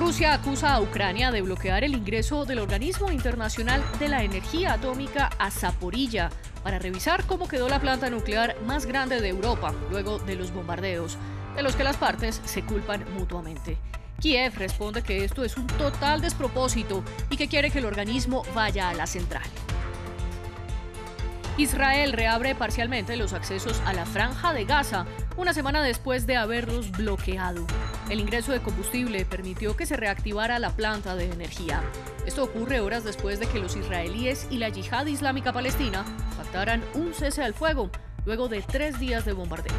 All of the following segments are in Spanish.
Rusia acusa a Ucrania de bloquear el ingreso del Organismo Internacional de la Energía Atómica a Zaporilla para revisar cómo quedó la planta nuclear más grande de Europa luego de los bombardeos, de los que las partes se culpan mutuamente. Kiev responde que esto es un total despropósito y que quiere que el organismo vaya a la central. Israel reabre parcialmente los accesos a la Franja de Gaza una semana después de haberlos bloqueado. El ingreso de combustible permitió que se reactivara la planta de energía. Esto ocurre horas después de que los israelíes y la Yihad Islámica Palestina pactaran un cese al fuego luego de 3 días de bombardeos.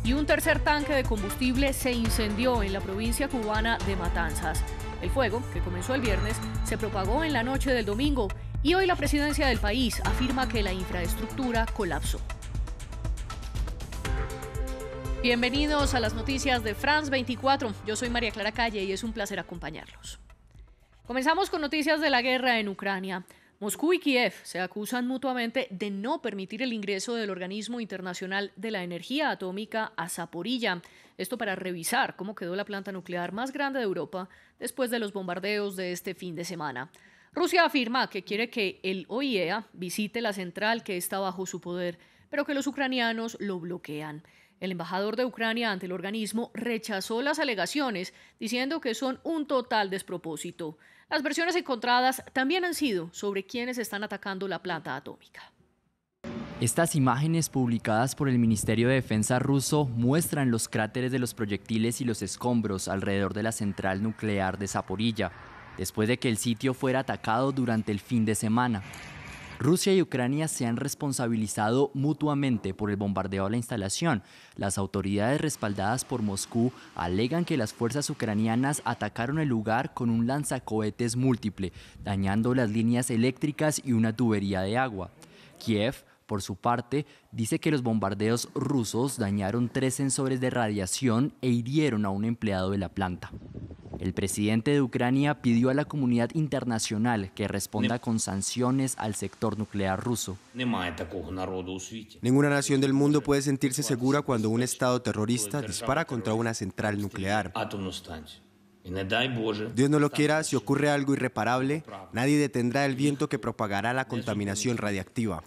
Y un tercer tanque de combustible se incendió en la provincia cubana de Matanzas. El fuego, que comenzó el viernes, se propagó en la noche del domingo y hoy la presidencia del país afirma que la infraestructura colapsó. Bienvenidos a las noticias de France 24. Yo soy María Clara Calle y es un placer acompañarlos. Comenzamos con noticias de la guerra en Ucrania. Moscú y Kiev se acusan mutuamente de no permitir el ingreso del Organismo Internacional de la Energía Atómica a Zaporilla. Esto para revisar cómo quedó la planta nuclear más grande de Europa después de los bombardeos de este fin de semana. Rusia afirma que quiere que el OIEA visite la central que está bajo su poder, pero que los ucranianos lo bloquean. El embajador de Ucrania ante el organismo rechazó las alegaciones, diciendo que son un total despropósito. Las versiones encontradas también han sido sobre quienes están atacando la planta atómica. Estas imágenes publicadas por el Ministerio de Defensa ruso muestran los cráteres de los proyectiles y los escombros alrededor de la central nuclear de Zaporilla, después de que el sitio fuera atacado durante el fin de semana. Rusia y Ucrania se han responsabilizado mutuamente por el bombardeo a la instalación. Las autoridades respaldadas por Moscú alegan que las fuerzas ucranianas atacaron el lugar con un lanzacohetes múltiple, dañando las líneas eléctricas y una tubería de agua. Kiev, por su parte, dice que los bombardeos rusos dañaron 3 sensores de radiación e hirieron a un empleado de la planta. El presidente de Ucrania pidió a la comunidad internacional que responda con sanciones al sector nuclear ruso. Ninguna nación del mundo puede sentirse segura cuando un estado terrorista dispara contra una central nuclear. Dios no lo quiera, si ocurre algo irreparable, nadie detendrá el viento que propagará la contaminación radiactiva.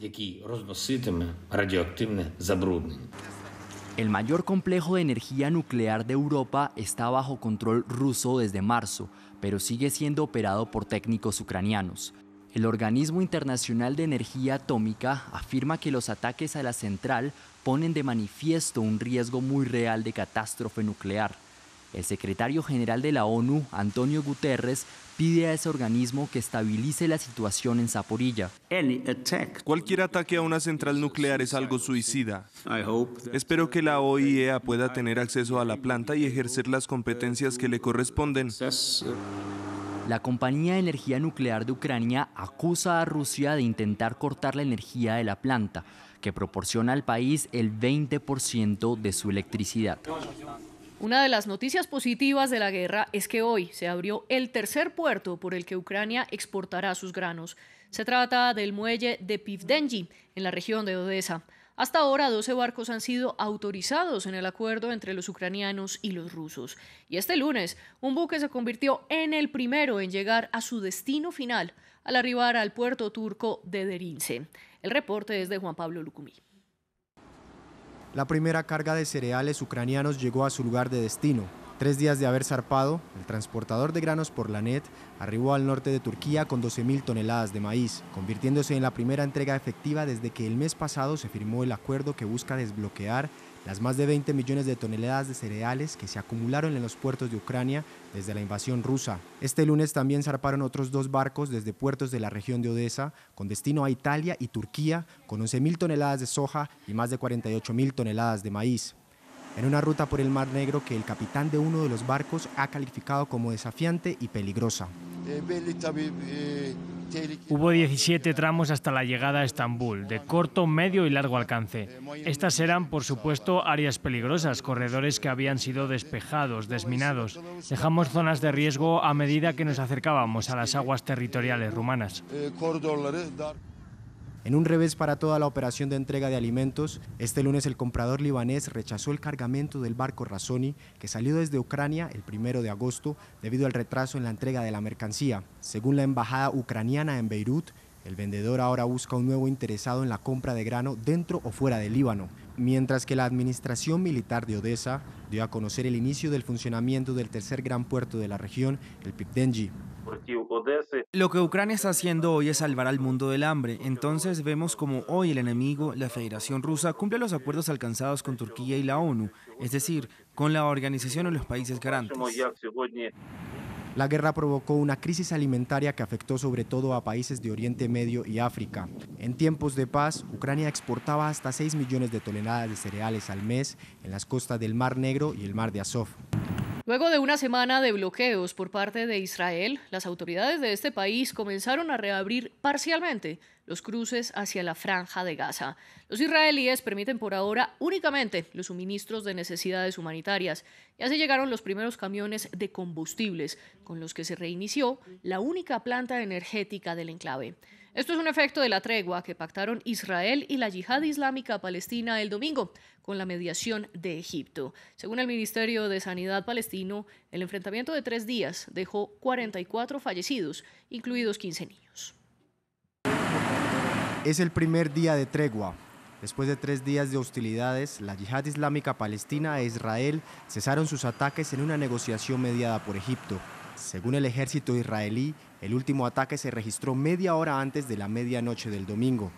El mayor complejo de energía nuclear de Europa está bajo control ruso desde marzo, pero sigue siendo operado por técnicos ucranianos. El Organismo Internacional de Energía Atómica afirma que los ataques a la central ponen de manifiesto un riesgo muy real de catástrofe nuclear. El secretario general de la ONU, Antonio Guterres, pide a ese organismo que estabilice la situación en Zaporilla. Cualquier ataque a una central nuclear es algo suicida. Espero que la OIEA pueda tener acceso a la planta y ejercer las competencias que le corresponden. La compañía de energía nuclear de Ucrania acusa a Rusia de intentar cortar la energía de la planta, que proporciona al país el 20% de su electricidad. Una de las noticias positivas de la guerra es que hoy se abrió el tercer puerto por el que Ucrania exportará sus granos. Se trata del muelle de Pivdenji, en la región de Odesa. Hasta ahora, 12 barcos han sido autorizados en el acuerdo entre los ucranianos y los rusos. Y este lunes, un buque se convirtió en el primero en llegar a su destino final al arribar al puerto turco de Derince. El reporte es de Juan Pablo Lucumí. La primera carga de cereales ucranianos llegó a su lugar de destino. 3 días de haber zarpado, el transportador de granos por la NET arribó al norte de Turquía con 12.000 toneladas de maíz, convirtiéndose en la primera entrega efectiva desde que el mes pasado se firmó el acuerdo que busca desbloquear las más de 20 millones de toneladas de cereales que se acumularon en los puertos de Ucrania desde la invasión rusa. Este lunes también zarparon otros 2 barcos desde puertos de la región de Odesa con destino a Italia y Turquía con 11.000 toneladas de soja y más de 48.000 toneladas de maíz. En una ruta por el Mar Negro que el capitán de uno de los barcos ha calificado como desafiante y peligrosa. Hubo 17 tramos hasta la llegada a Estambul, de corto, medio y largo alcance. Estas eran, por supuesto, áreas peligrosas, corredores que habían sido despejados, desminados. Dejamos zonas de riesgo a medida que nos acercábamos a las aguas territoriales rumanas. En un revés para toda la operación de entrega de alimentos, este lunes el comprador libanés rechazó el cargamento del barco Razoni, que salió desde Ucrania el 1 de agosto debido al retraso en la entrega de la mercancía. Según la embajada ucraniana en Beirut, el vendedor ahora busca un nuevo interesado en la compra de grano dentro o fuera del Líbano, mientras que la administración militar de Odessa dio a conocer el inicio del funcionamiento del tercer gran puerto de la región, el Pivdengi. Lo que Ucrania está haciendo hoy es salvar al mundo del hambre. Entonces vemos como hoy el enemigo, la Federación Rusa, cumple los acuerdos alcanzados con Turquía y la ONU, es decir, con la Organización de los Países Garantes. La guerra provocó una crisis alimentaria que afectó sobre todo a países de Oriente Medio y África. En tiempos de paz, Ucrania exportaba hasta 6 millones de toneladas de cereales al mes en las costas del Mar Negro y el Mar de Azov. Luego de una semana de bloqueos por parte de Israel, las autoridades de este país comenzaron a reabrir parcialmente los cruces hacia la Franja de Gaza. Los israelíes permiten por ahora únicamente los suministros de necesidades humanitarias y así llegaron los primeros camiones de combustibles con los que se reinició la única planta energética del enclave. Esto es un efecto de la tregua que pactaron Israel y la Yihad Islámica Palestina el domingo, con la mediación de Egipto. Según el Ministerio de Sanidad palestino, el enfrentamiento de 3 días dejó 44 fallecidos, incluidos 15 niños. Es el primer día de tregua. Después de 3 días de hostilidades, la Yihad Islámica Palestina e Israel cesaron sus ataques en una negociación mediada por Egipto. Según el ejército israelí, el último ataque se registró media hora antes de la medianoche del domingo.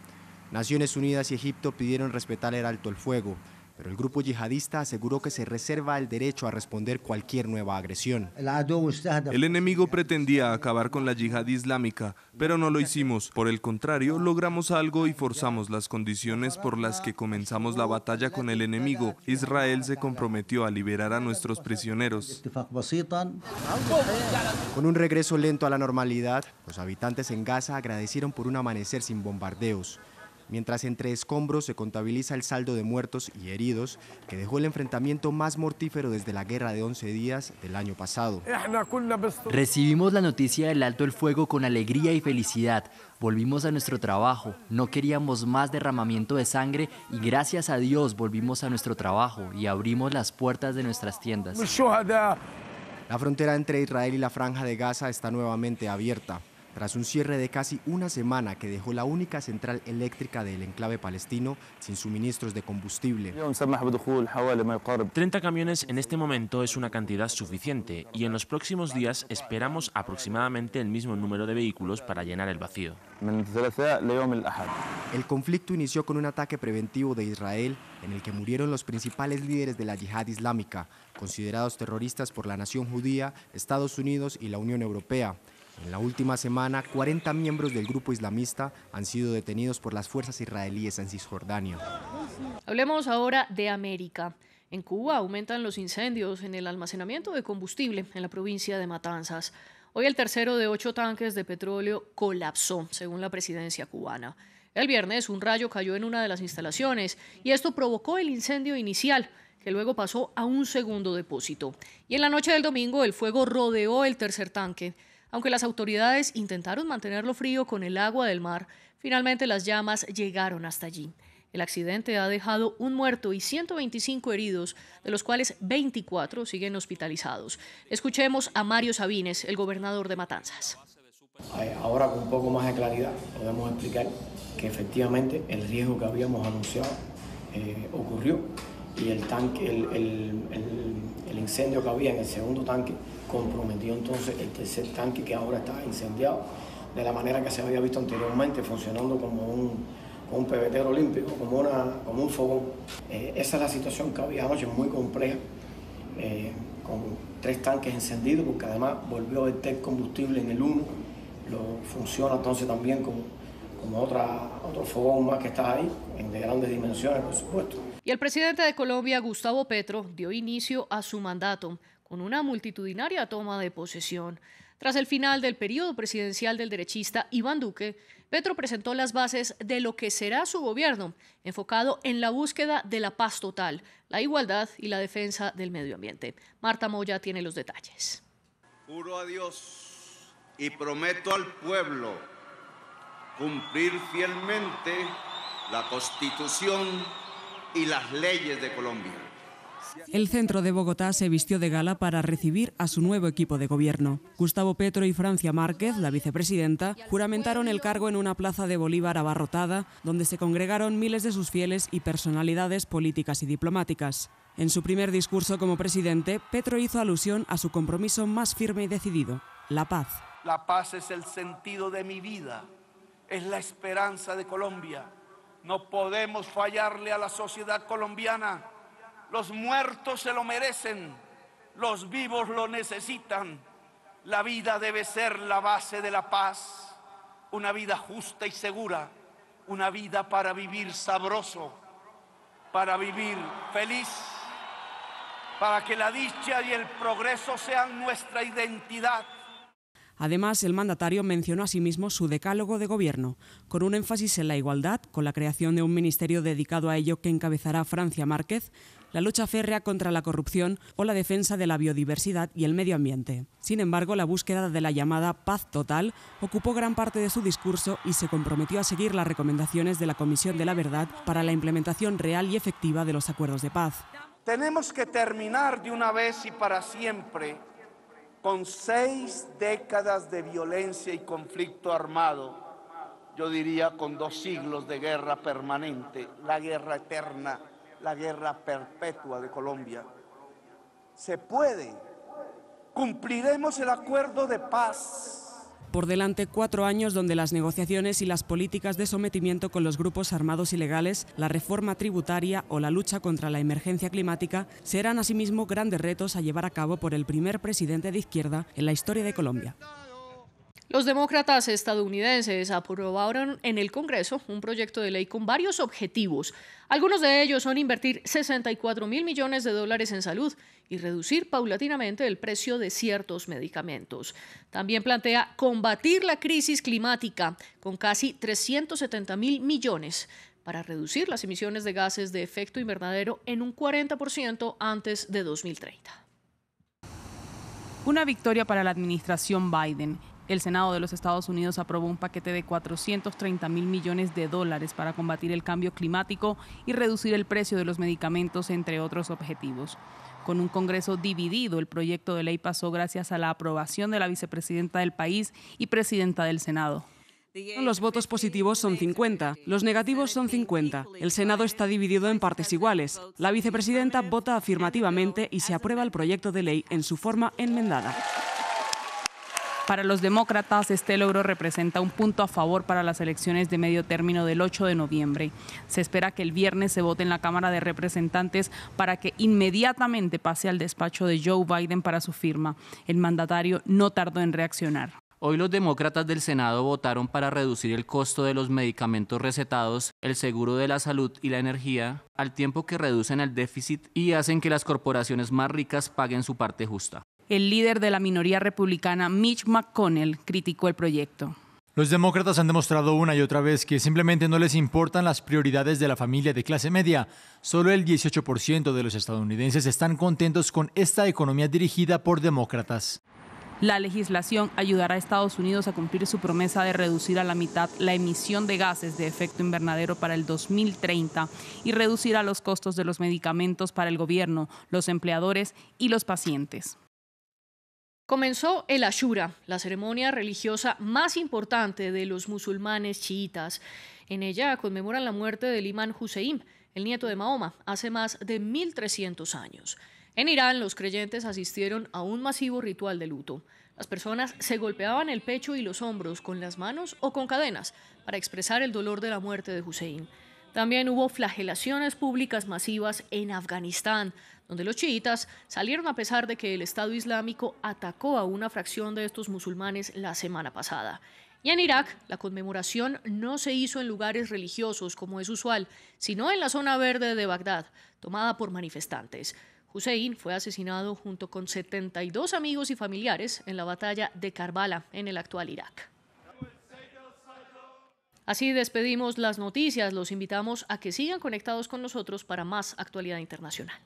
Naciones Unidas y Egipto pidieron respetar el alto el fuego, pero el grupo yihadista aseguró que se reserva el derecho a responder cualquier nueva agresión. El enemigo pretendía acabar con la yihad islámica, pero no lo hicimos. Por el contrario, logramos algo y forzamos las condiciones por las que comenzamos la batalla con el enemigo. Israel se comprometió a liberar a nuestros prisioneros. Con un regreso lento a la normalidad, los habitantes en Gaza agradecieron por un amanecer sin bombardeos. Mientras entre escombros se contabiliza el saldo de muertos y heridos que dejó el enfrentamiento más mortífero desde la guerra de 11 días del año pasado. Recibimos la noticia del alto el fuego con alegría y felicidad. Volvimos a nuestro trabajo, no queríamos más derramamiento de sangre y gracias a Dios volvimos a nuestro trabajo y abrimos las puertas de nuestras tiendas. La frontera entre Israel y la Franja de Gaza está nuevamente abierta. Tras un cierre de casi una semana que dejó la única central eléctrica del enclave palestino sin suministros de combustible. 30 camiones en este momento es una cantidad suficiente y en los próximos días esperamos aproximadamente el mismo número de vehículos para llenar el vacío. El conflicto inició con un ataque preventivo de Israel en el que murieron los principales líderes de la yihad islámica, considerados terroristas por la nación judía, Estados Unidos y la Unión Europea. En la última semana, 40 miembros del grupo islamista han sido detenidos por las fuerzas israelíes en Cisjordania. Hablemos ahora de América. En Cuba aumentan los incendios en el almacenamiento de combustible en la provincia de Matanzas. Hoy el tercero de 8 tanques de petróleo colapsó, según la presidencia cubana. El viernes un rayo cayó en una de las instalaciones y esto provocó el incendio inicial, que luego pasó a un segundo depósito. Y en la noche del domingo el fuego rodeó el tercer tanque. Aunque las autoridades intentaron mantenerlo frío con el agua del mar, finalmente las llamas llegaron hasta allí. El accidente ha dejado un muerto y 125 heridos, de los cuales 24 siguen hospitalizados. Escuchemos a Mario Sabines, el gobernador de Matanzas. Ahora con un poco más de claridad podemos explicar que efectivamente el riesgo que habíamos anunciado ocurrió y el incendio que había en el segundo tanque comprometió entonces el tercer tanque que ahora está incendiado de la manera que se había visto anteriormente, funcionando como un pebetero olímpico, como un fogón. Esa es la situación que había anoche, muy compleja, con 3 tanques encendidos, porque además volvió a verter combustible en el uno, funciona entonces también como otro fogón más que está ahí, de grandes dimensiones, por supuesto. Y el presidente de Colombia, Gustavo Petro, dio inicio a su mandato con una multitudinaria toma de posesión. Tras el final del periodo presidencial del derechista Iván Duque, Petro presentó las bases de lo que será su gobierno, enfocado en la búsqueda de la paz total, la igualdad y la defensa del medio ambiente. Marta Moya tiene los detalles. Juro a Dios y prometo al pueblo cumplir fielmente la Constitución y las leyes de Colombia. El centro de Bogotá se vistió de gala para recibir a su nuevo equipo de gobierno. Gustavo Petro y Francia Márquez, la vicepresidenta, juramentaron el cargo en una plaza de Bolívar abarrotada, donde se congregaron miles de sus fieles y personalidades políticas y diplomáticas. En su primer discurso como presidente, Petro hizo alusión a su compromiso más firme y decidido: la paz. La paz es el sentido de mi vida, es la esperanza de Colombia. No podemos fallarle a la sociedad colombiana. Los muertos se lo merecen, los vivos lo necesitan. La vida debe ser la base de la paz, una vida justa y segura, una vida para vivir sabroso, para vivir feliz, para que la dicha y el progreso sean nuestra identidad. Además, el mandatario mencionó asimismo su decálogo de gobierno, con un énfasis en la igualdad, con la creación de un ministerio dedicado a ello que encabezará Francia Márquez, la lucha férrea contra la corrupción o la defensa de la biodiversidad y el medio ambiente. Sin embargo, la búsqueda de la llamada paz total ocupó gran parte de su discurso y se comprometió a seguir las recomendaciones de la Comisión de la Verdad para la implementación real y efectiva de los acuerdos de paz. Tenemos que terminar de una vez y para siempre con 6 décadas de violencia y conflicto armado, yo diría con 2 siglos de guerra permanente, la guerra eterna, la guerra perpetua de Colombia. Se puede, cumpliremos el acuerdo de paz. Por delante 4 años donde las negociaciones y las políticas de sometimiento con los grupos armados ilegales, la reforma tributaria o la lucha contra la emergencia climática serán asimismo grandes retos a llevar a cabo por el primer presidente de izquierda en la historia de Colombia. Los demócratas estadounidenses aprobaron en el Congreso un proyecto de ley con varios objetivos. Algunos de ellos son invertir $64.000 millones en salud y reducir paulatinamente el precio de ciertos medicamentos. También plantea combatir la crisis climática con casi $370.000 millones para reducir las emisiones de gases de efecto invernadero en un 40% antes de 2030. Una victoria para la administración Biden. El Senado de los Estados Unidos aprobó un paquete de $430.000 millones para combatir el cambio climático y reducir el precio de los medicamentos, entre otros objetivos. Con un Congreso dividido, el proyecto de ley pasó gracias a la aprobación de la vicepresidenta del país y presidenta del Senado. Los votos positivos son 50, los negativos son 50. El Senado está dividido en partes iguales. La vicepresidenta vota afirmativamente y se aprueba el proyecto de ley en su forma enmendada. Para los demócratas, este logro representa un punto a favor para las elecciones de medio término del 8 de noviembre. Se espera que el viernes se vote en la Cámara de Representantes para que inmediatamente pase al despacho de Joe Biden para su firma. El mandatario no tardó en reaccionar. Hoy los demócratas del Senado votaron para reducir el costo de los medicamentos recetados, el seguro de la salud y la energía, al tiempo que reducen el déficit y hacen que las corporaciones más ricas paguen su parte justa. El líder de la minoría republicana, Mitch McConnell, criticó el proyecto. Los demócratas han demostrado una y otra vez que simplemente no les importan las prioridades de la familia de clase media. Solo el 18% de los estadounidenses están contentos con esta economía dirigida por demócratas. La legislación ayudará a Estados Unidos a cumplir su promesa de reducir a la mitad la emisión de gases de efecto invernadero para el 2030 y reducirá los costos de los medicamentos para el gobierno, los empleadores y los pacientes. Comenzó el Ashura, la ceremonia religiosa más importante de los musulmanes chiitas. En ella conmemoran la muerte del imán Hussein, el nieto de Mahoma, hace más de 1300 años. En Irán, los creyentes asistieron a un masivo ritual de luto. Las personas se golpeaban el pecho y los hombros con las manos o con cadenas para expresar el dolor de la muerte de Hussein. También hubo flagelaciones públicas masivas en Afganistán, donde los chiitas salieron a pesar de que el Estado Islámico atacó a una fracción de estos musulmanes la semana pasada. Y en Irak, la conmemoración no se hizo en lugares religiosos como es usual, sino en la zona verde de Bagdad, tomada por manifestantes. Hussein fue asesinado junto con 72 amigos y familiares en la batalla de Karbala, en el actual Irak. Así despedimos las noticias. Los invitamos a que sigan conectados con nosotros para más actualidad internacional.